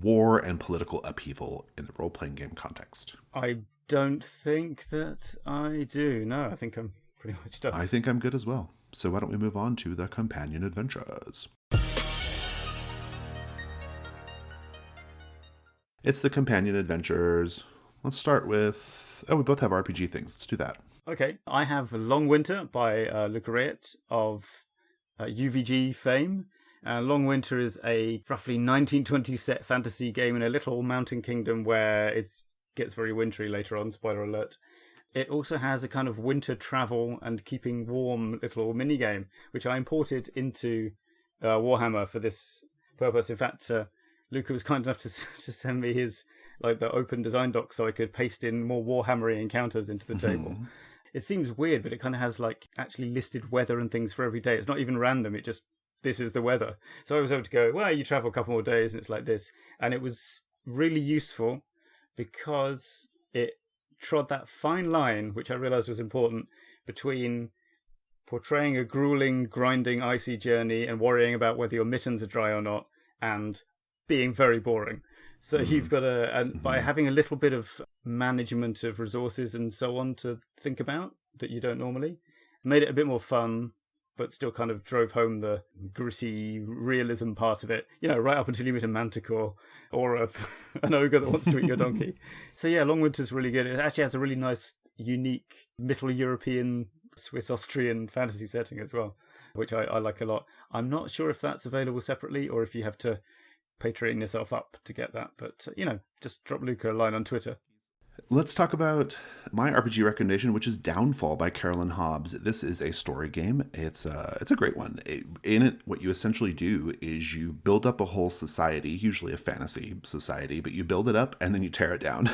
war and political upheaval in the role-playing game context? I don't think that I do. No, I think I'm pretty much done. I think I'm good as well. So why don't we move on to the companion adventures? It's the companion adventures. Let's start with... we both have RPG things. Let's do that. Okay. I have Long Winter by Luca Reyet of UVG fame. Long Winter is a roughly 1920s set fantasy game in a little mountain kingdom where it gets very wintry later on, spoiler alert. It also has a kind of winter travel and keeping warm little mini-game, which I imported into Warhammer for this purpose. In fact, Luca was kind enough to send me his the open design doc so I could paste in more Warhammery encounters into the table. It seems weird, but it kind of has actually listed weather and things for every day. It's not even random. It just, this is the weather. So I was able to go, well, you travel a couple more days and it's like this. And it was really useful because it trod that fine line, which I realized was important, between portraying a grueling, grinding, icy journey and worrying about whether your mittens are dry or not, and being very boring. So you've got by having a little bit of management of resources and so on to think about that you don't normally, made it a bit more fun, but still kind of drove home the gritty realism part of it, right up until you meet a manticore or an ogre that wants to eat your donkey. So yeah, Long Winter's really good. It actually has a really nice, unique, Middle European, Swiss-Austrian fantasy setting as well, which I like a lot. I'm not sure if that's available separately or if you have to Patreon yourself up to get that, but just drop Luca a line on Twitter. Let's talk about my RPG recommendation, which is Downfall by Carolyn Hobbs. This is a story game. It's a great one. In it, what you essentially do is you build up a whole society, usually a fantasy society, but you build it up and then you tear it down.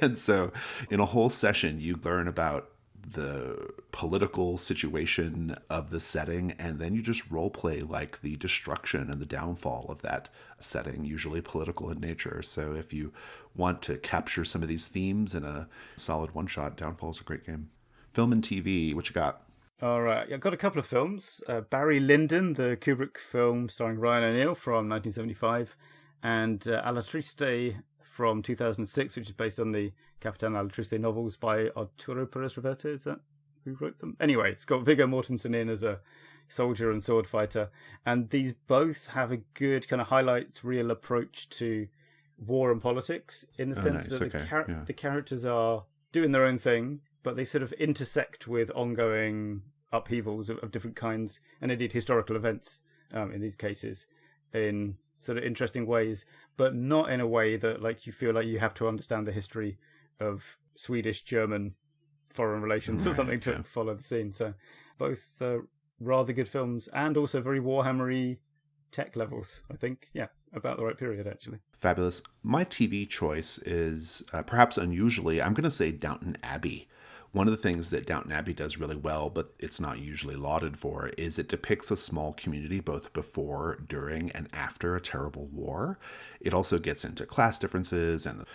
And so in a whole session, you learn about the political situation of the setting, and then you just role play the destruction and the downfall of that setting, usually political in nature. So if you want to capture some of these themes in a solid one-shot, Downfall is a great game. Film and TV, what you got? All right, I've got a couple of films. Barry Lyndon, the Kubrick film starring Ryan O'Neal from 1975, and Alla Triste from 2006, which is based on the Capitan Alla Triste novels by Arturo Perez Reverte. Is that who wrote them? Anyway, it's got Viggo Mortensen in as a soldier and sword fighter, and these both have a good kind of highlights real approach to war and politics, in the sense that the characters are doing their own thing, but they sort of intersect with ongoing upheavals of different kinds, and indeed historical events in these cases, in sort of interesting ways, but not in a way that you feel like you have to understand the history of Swedish-German foreign relations or something to follow the scene. So both rather good films, and also very Warhammery tech levels, I think. Yeah, about the right period, actually. Fabulous. My TV choice is, perhaps unusually, I'm going to say Downton Abbey. One of the things that Downton Abbey does really well, but it's not usually lauded for, is it depicts a small community both before, during, and after a terrible war. It also gets into class differences and the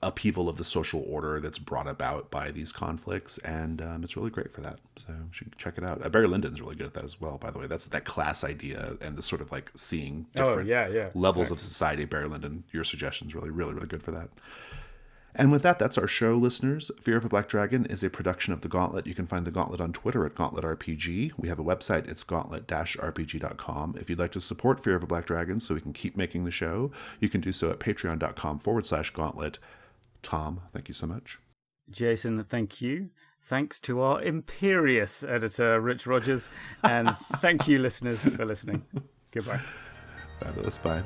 upheaval of the social order that's brought about by these conflicts, and it's really great for that. So you should check it out. Barry Lyndon's really good at that as well, by the way. That's that class idea and the sort of seeing different levels of society. Barry Lyndon, your suggestion's really, really, really good for that. And with that, that's our show, listeners. Fear of a Black Dragon is a production of The Gauntlet. You can find The Gauntlet on Twitter at GauntletRPG. We have a website. It's gauntlet-rpg.com. If you'd like to support Fear of a Black Dragon so we can keep making the show, you can do so at patreon.com/gauntlet. Tom, thank you so much. Jason, thank you. Thanks to our imperious editor, Rich Rogers. And thank you, listeners, for listening. Goodbye. Fabulous. Bye.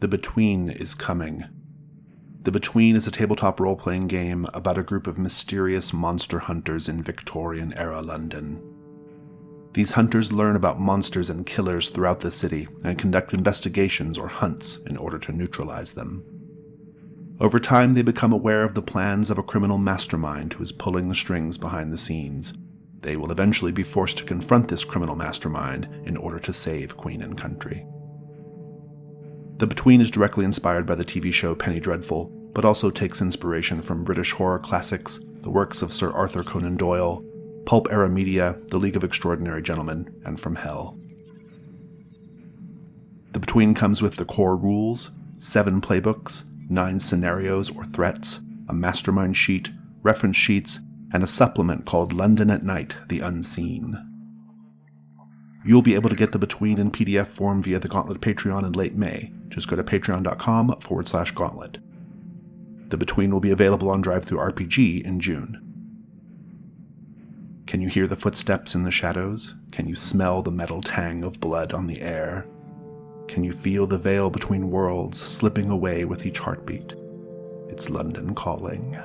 The Between is coming. The Between is a tabletop role-playing game about a group of mysterious monster hunters in Victorian-era London. These hunters learn about monsters and killers throughout the city and conduct investigations or hunts in order to neutralize them. Over time, they become aware of the plans of a criminal mastermind who is pulling the strings behind the scenes. They will eventually be forced to confront this criminal mastermind in order to save Queen and Country. The Between is directly inspired by the TV show Penny Dreadful, but also takes inspiration from British horror classics, the works of Sir Arthur Conan Doyle, pulp-era media, The League of Extraordinary Gentlemen, and from Hell. The Between comes with the core rules, 7 playbooks, 9 scenarios or threats, a mastermind sheet, reference sheets, and a supplement called London at Night, The Unseen. You'll be able to get The Between in PDF form via the Gauntlet Patreon in late May. Just go to patreon.com/gauntlet. The Between will be available on DriveThruRPG in June. Can you hear the footsteps in the shadows? Can you smell the metal tang of blood on the air? Can you feel the veil between worlds slipping away with each heartbeat? It's London calling.